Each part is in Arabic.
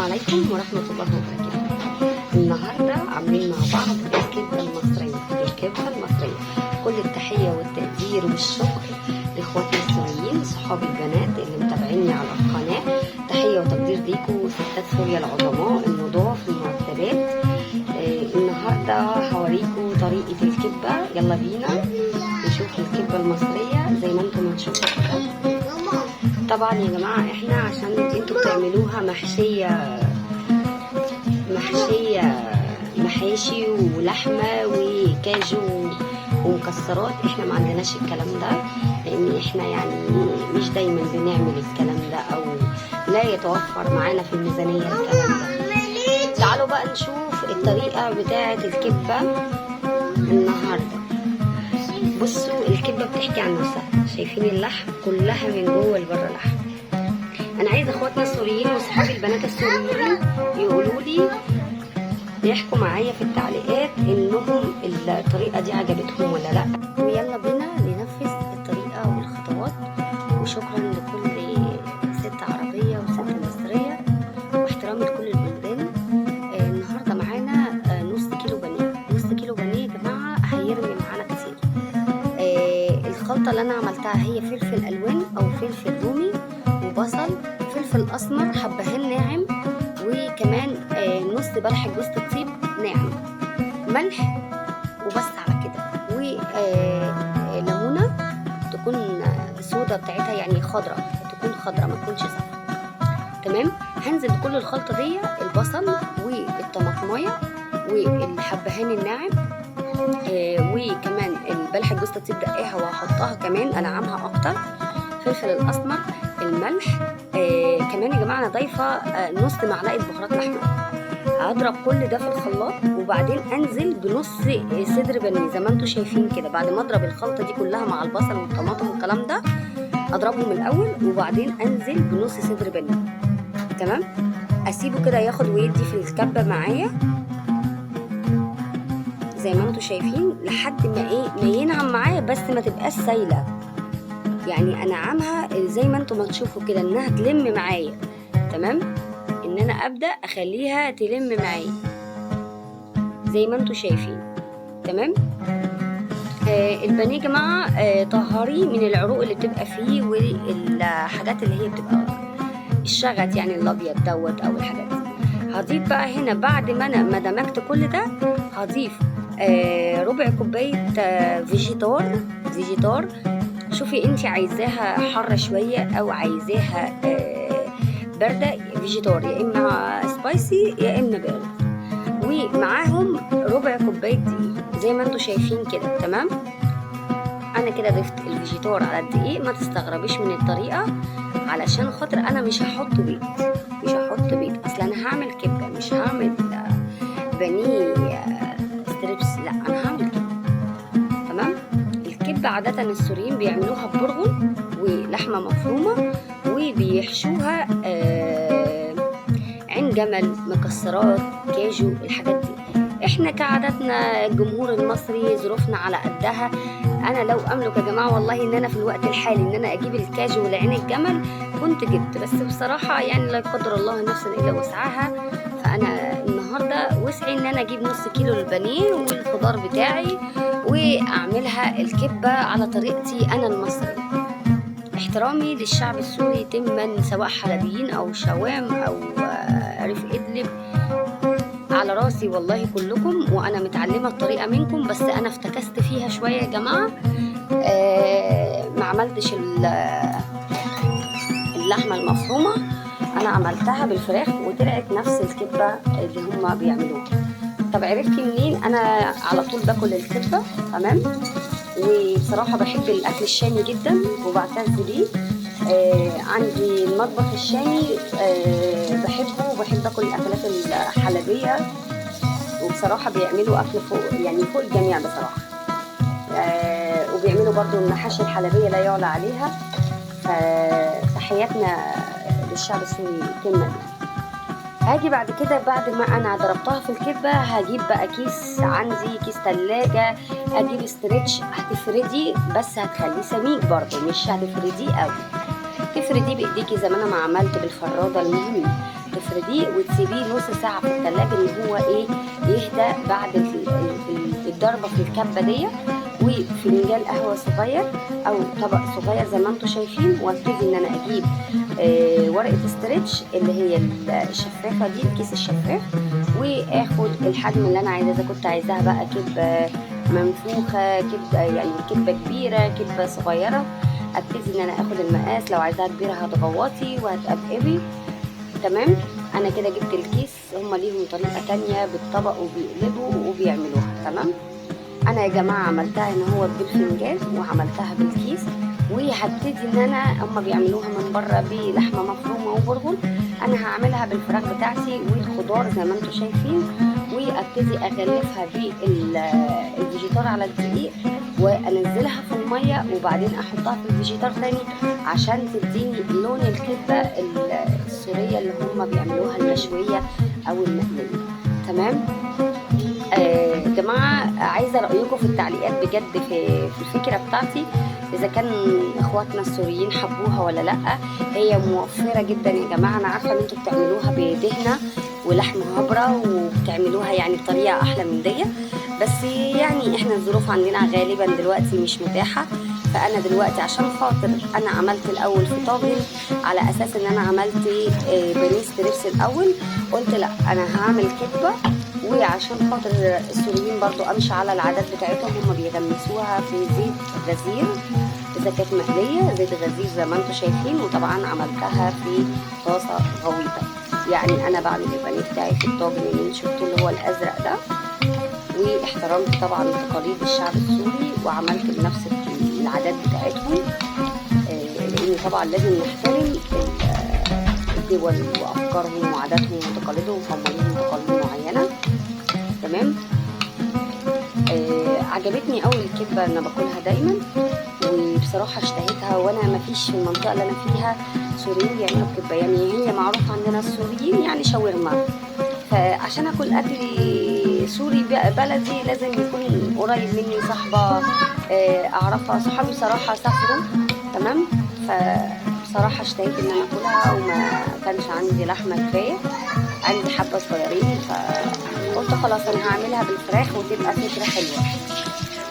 عليكم ورحمة الله وبركاته. النهاردة عاملين مع بعض الكبة المصرية. كل التحية والتقدير والشكر لاخواتي السوريين، صحابي البنات اللي متابعيني على القناة. تحية وتقدير ليكم ستات سوريا العظماء النضاف المرتبات. النهاردة هوريكم طريقة الكبة. يلا بينا نشوف الكبة المصرية زي ما انتم هتشوفوا كده. طبعا يا جماعة احنا عشان انتوا بتعملوها محاشي ولحمة وكاجو ومكسرات، احنا ما عندناش الكلام ده، لان احنا يعني مش دايما بنعمل الكلام ده او لا يتوفر معانا في الميزانية الكلام ده. تعالوا بقى نشوف الطريقة بتاعة الكبة النهاردة. بصوا الكبة بتحكي عن نفسها، شايفين اللحم كلها من جوه لبره لحم. انا عايزه اخواتنا السوريين وصحابي البنات السوريين يقولوا لي، يحكوا معايا في التعليقات انهم الطريقه دي عجبتهم ولا لا، ويلا بينا ننفذ الطريقه والخطوات. وشكرا لكل ست عربيه وست مصريه، واحترام لكل البلدان. النهارده معانا نص كيلو بانيه يا جماعه، هيرمي معانا كتير. الخلطه اللي انا عملتها هي فلفل الوان او فلفل رومي وبصل، فلفل اسمر حبهان ناعم، وكمان نص بلح جوز الطيب ناعم، ملح، وبس على كده. وليمونه تكون الصودا بتاعتها يعني خضراء، تكون خضراء ما تكونش صفرا. تمام. هنزل بكل الخلطه دي، البصل والطماطمايه والحبهان الناعم، وكمان البلح جوز الطيب دقاها وهحطها كمان انعمها اكتر، الفلفل الاسمر، الملح. كمان يا جماعه انا ضايفه نص معلقه بهارات لحمه. هضرب كل ده في الخلاط، وبعدين انزل بنص صدر بانيه زي ما انتم شايفين كده. بعد ما اضرب الخلطه دي كلها مع البصل والطماطم والكلام ده، اضربهم الاول وبعدين انزل بنص صدر بانيه. تمام. اسيبه كده ياخد ويدي في الكبه معايا زي ما انتم شايفين لحد ما ينعم معايا، بس ما تبقاش سايله. يعني انعمها زي ما انتم هتشوفوا كده انها تلم معايا. تمام. ان انا ابدا اخليها تلم معايا زي ما انتم شايفين. تمام. البانيه يا جماعه طهري من العروق اللي بتبقى فيه والحاجات اللي هي بتبقى الشغط، يعني الابيض دوت او الحاجات دي. هضيف بقى هنا بعد ما انا ما دمجت كل ده، هضيف ربع كوبايه فيجيتار. شوفي انت عايزاها حاره شويه او عايزاها بارده، فيجيتار يا اما سبايسي يا اما بارد. ومعاهم ربع كوبايه دقيق زي ما انتم شايفين كده. تمام. انا كده ضفت الفيجيتار على الدقيق. ما تستغربيش من الطريقه، علشان خاطر انا مش هحط بيض. اصل انا هعمل كبه، مش هعمل بانيه ستريبس، لا انا هعمل كبه. تمام. الكبه عاده السوريين بيعملوها ببرغل ولحمه مفرومه، وبيحشوها عين جمل، مكسرات، كاجو، الحاجات دي. احنا كعادتنا الجمهور المصري ظروفنا على قدها. انا لو املك يا جماعه والله ان انا في الوقت الحالي ان انا اجيب الكاجو والعين الجمل كنت جبت، بس بصراحه يعني لا قدر الله نفسا الا وسعها. فانا النهارده وسعي ان انا اجيب نص كيلو البانيه والخضار بتاعي واعملها الكبه على طريقتي انا المصري. احترامي للشعب السوري تما، سواء حلبيين او شوام او ريف ادلب، على راسي والله كلكم، وانا متعلمه الطريقه منكم، بس انا افتكست فيها شويه يا جماعه. ما عملتش اللحمه المفرومه، انا عملتها بالفراخ وطلعت نفس الكبه اللي هم بيعملوها. طب عرفتي منين؟ انا على طول باكل الكبه. تمام. وبصراحه بحب الاكل الشامي جدا وبعتز بيه. عندي المطبخ الشامي بحبه، وبحب اكل الاكلات الحلبيه، وبصراحه بيعملوا اكل فوق الجميع بصراحه. وبيعملوا برضو المحاشي الحلبيه لا يعلى عليها. فتحياتنا للشعب السوري تما. هاجي بعد كده، بعد ما انا ضربتها في الكبه، هجيب بقى كيس، عندي كيس تلاجة، اجيب استرتش. هتفردي بس هتخليه سميك برضو، مش هتفرديه قوي. تفرديه بايديكي زي ما انا ما عملت بالفراده. المهم تفرديه وتسيبيه نص ساعه في الثلاجه ان هو ايه يهدى بعد الضربه في الكبه دي. وفنجان قهوه صغير او طبق صغير زي ما انتم شايفين، وابتدي ان انا اجيب ورقه استرتش اللي هي الشفافه دي، الكيس الشفاف، واخد الحجم اللي انا عايزاه. اذا كنت عايزاها بقى كبه منفوخه، كبه يعني كبه كبيره، كبه صغيره، ابتدي ان انا اخد المقاس. لو عايزاها كبيره هتغوطي وهتقبقبي. تمام. انا كده جبت الكيس. هما ليهم طريقه تانية بالطبق وبيقلبوا وبيعملوها. تمام. انا يا جماعه عملتها ان هو بالفنجان وعملتها بالكيس، وهبتدي ان انا هما بيعملوها من بره بلحمه مفرومه وبرغل، انا هعملها بالفراخ بتاعتي والخضار زي ما انتم شايفين، وابتدي اغلفها بالفيجيتار على الدقيق وانزلها في الميه، وبعدين احطها في الفيجيتار تاني عشان تديني لون الكبه السوريه اللي هما بيعملوها المشويه او المقليه. تمام. جماعة عايزة رأيكم في التعليقات بجد في الفكرة بتاعتي، إذا كان إخواتنا السوريين حبوها ولا لأ. هي موفرة جدا يا جماعة. أنا عارفة إن أنتوا بتعملوها بدهنة ولحم هبرة وبتعملوها يعني بطريقة أحلى من دي، بس يعني إحنا الظروف عندنا غالبا دلوقتي مش متاحة. فأنا دلوقتي عشان خاطر أنا عملت الأول في طاجن على أساس إن أنا عملت بانيه ستريبس الأول، قلت لأ أنا هعمل كبة. وعشان خاطر السوريين برضو امشي على العادات بتاعتهم، هم بيغمسوها في زيت غزير اذا كانت مقليه، زيت غزير زي ما انتم شايفين. وطبعا عملتها في طاسه غويطه. يعني انا بعمل البانيه بتاعي في الطاجن اللي انتم شفتوه اللي هو الازرق ده، واحترمت طبعا تقاليد الشعب السوري وعملت بنفس العادات بتاعتهم، لان طبعا لازم نحترم الدول وافكارهم وعاداتهم وتقاليدهم. هم ليهم تقاليد معينه. تمام. عجبتني قوي الكبه، انا باكلها دايما وبصراحه اشتهيتها. وانا ما فيش في المنطقه اللي انا فيها سوريين بيعملوا كبه، يعني هي معروف عندنا السوريين يعني شاورما. فعشان اكل اكل سوري بلدي لازم يكون قريب مني صاحبه اعرفها. صحابي صراحه سافروا. تمام. فبصراحه اشتهيت ان انا اكلها وما كانش عندي لحمه كفايه، عندي حبه صغيرين، فقلت خلاص انا هعملها بالفراخ وتبقى فكره حلوه.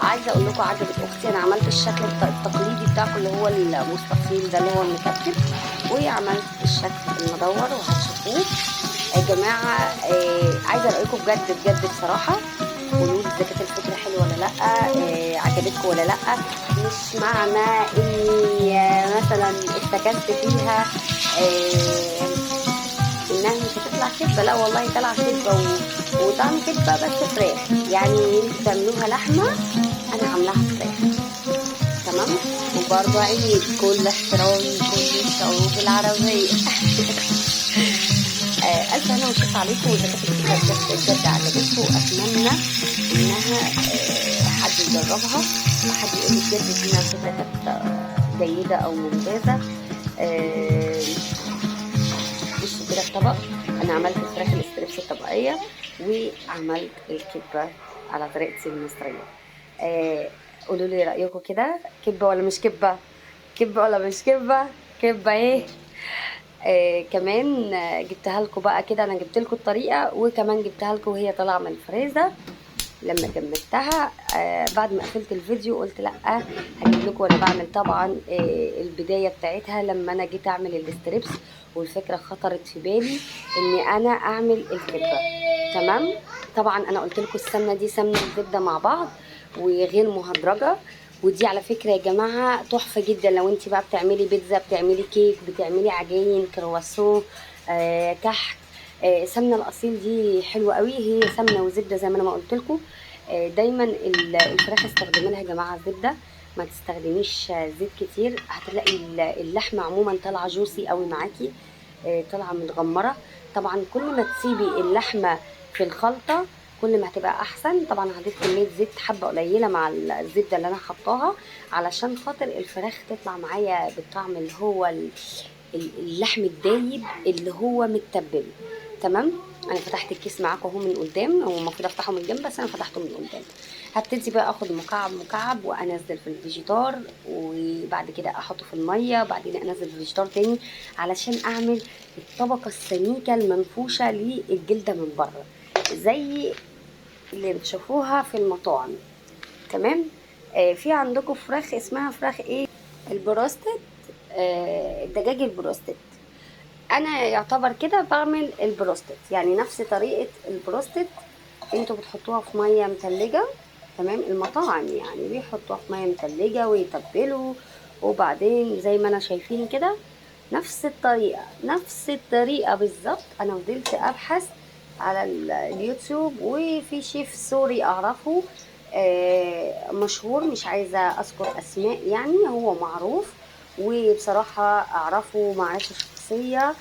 عايزه اقول لكم عجبت اختي. انا عملت الشكل التقليدي بتاعكم اللي هو المستطيل ده اللي هو المكتب، وعملت الشكل المدور وهتشوفوه يا جماعه. عايزه رايكم بجد بجد بصراحه. قولوا لي اذا كانت الفكره حلوه ولا لا، عجبتكم ولا لا. مش معنى اني مثلا افتكست فيها انها مش هتطلع كبه، لا والله طلع كبه وطعم كبه بس فراخ. يعني بتعملوها لحمه، انا عاملاها فراخ. تمام. وبرضه عيد كل احترامي كل الشعوب العربيه. الف هنا وشكرا عليكم. واذا كانت الفكره بجد عجبتكم اتمنى انها حد يجربها وحد يقول لي بجد دي فكره كانت جيده او ممتازه. بصوا كده الطبق. انا عملت الفراخ الاستريبس الطبقيه وعملت الكبه على طريقتي المصريه. قولوا لي رايكم كده، كبه ولا مش كبه؟ كبه ولا مش كبه؟ كبه ايه؟ كمان جبتها لكم بقى كده. انا جبت لكم الطريقه وكمان جبتها لكم وهي طالعه من الفريزر. لما جمدتها بعد ما قفلت الفيديو قلت لا هجيب لكم وانا بعمل طبعا البدايه بتاعتها لما انا جيت اعمل الاستريبس، والفكره خطرت في بالي اني انا اعمل الكبه. تمام. طبعا انا قلت لكم السمنه دي سمنه وزبده مع بعض وغير مهدرجه، ودي على فكره يا جماعه تحفه جدا لو انت بقى بتعملي بيتزا، بتعملي كيك، بتعملي عجين كرواسون كحك. سمنه الاصيل دي حلوه قوي، هي سمنه وزبده زي ما انا ما قلت لكم. دايما الفراخ استخدمي لها يا جماعه زبده، ما تستخدميش زيت كتير. هتلاقي اللحمه عموما طالعه جوسي قوي معاكي، طالعه متغمره. طبعا كل ما تسيبي اللحمه في الخلطه كل ما هتبقى احسن. طبعا هضيف كميه زيت حبه قليله مع الزبده اللي انا حطاها علشان خاطر الفراخ تطلع معايا بالطعم اللي هو اللحم الدايب اللي هو متبل. تمام. انا فتحت الكيس معاكم اهو من قدام، هو المفروض افتحه من الجنب بس انا فتحته من قدام. هبتدي بقى اخد مكعب مكعب وانزل في الفيجيتار، وبعد كده احطه في الميه، وبعدين انزل في الفيجيتار تاني علشان اعمل الطبقه السميكه المنفوشه للجلده من بره زي اللي بتشوفوها في المطاعم. تمام. في عندكم فراخ اسمها فراخ ايه؟ البروستد. الدجاج البروستد. انا يعتبر كده بعمل البروستد، يعني نفس طريقة البروستد. انتوا بتحطوها في مية متلجة. تمام. المطاعم يعني بيحطوها في مية متلجة ويتبلوا، وبعدين زي ما انا شايفين كده نفس الطريقة نفس الطريقة بالظبط. انا فضلت ابحث على اليوتيوب، وفي شيف سوري اعرفه مشهور، مش عايزة اذكر اسماء، يعني هو معروف وبصراحة اعرفه معرفة شخصية.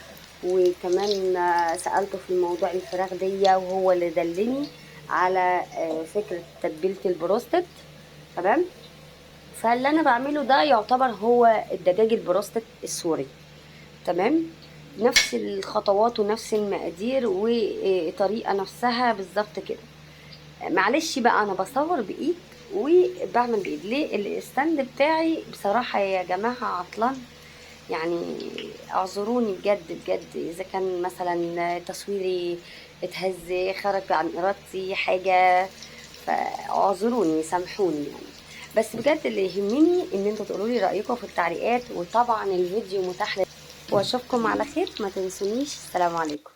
وكمان سألته في موضوع الفراخ دي، وهو اللي دلني على فكرة تتبيلة البروستد. تمام. فاللي انا بعمله ده يعتبر هو الدجاج البروستد السوري. تمام. نفس الخطوات ونفس المقادير وطريقة نفسها بالظبط كده. معلش بقى انا بصور بايد وبعمل بايد. ليه؟ الستاند بتاعي بصراحة يا جماعة عطلان، يعني اعذروني بجد بجد اذا كان مثلا تصويري اتهز، خرج عن ارادتي حاجة، فاعذروني سامحوني يعني. بس بجد اللي يهمني ان انتوا تقولوا لي رايكم في التعليقات، وطبعا الفيديو متاح واشوفكم على خير. ما تنسونيش. السلام عليكم.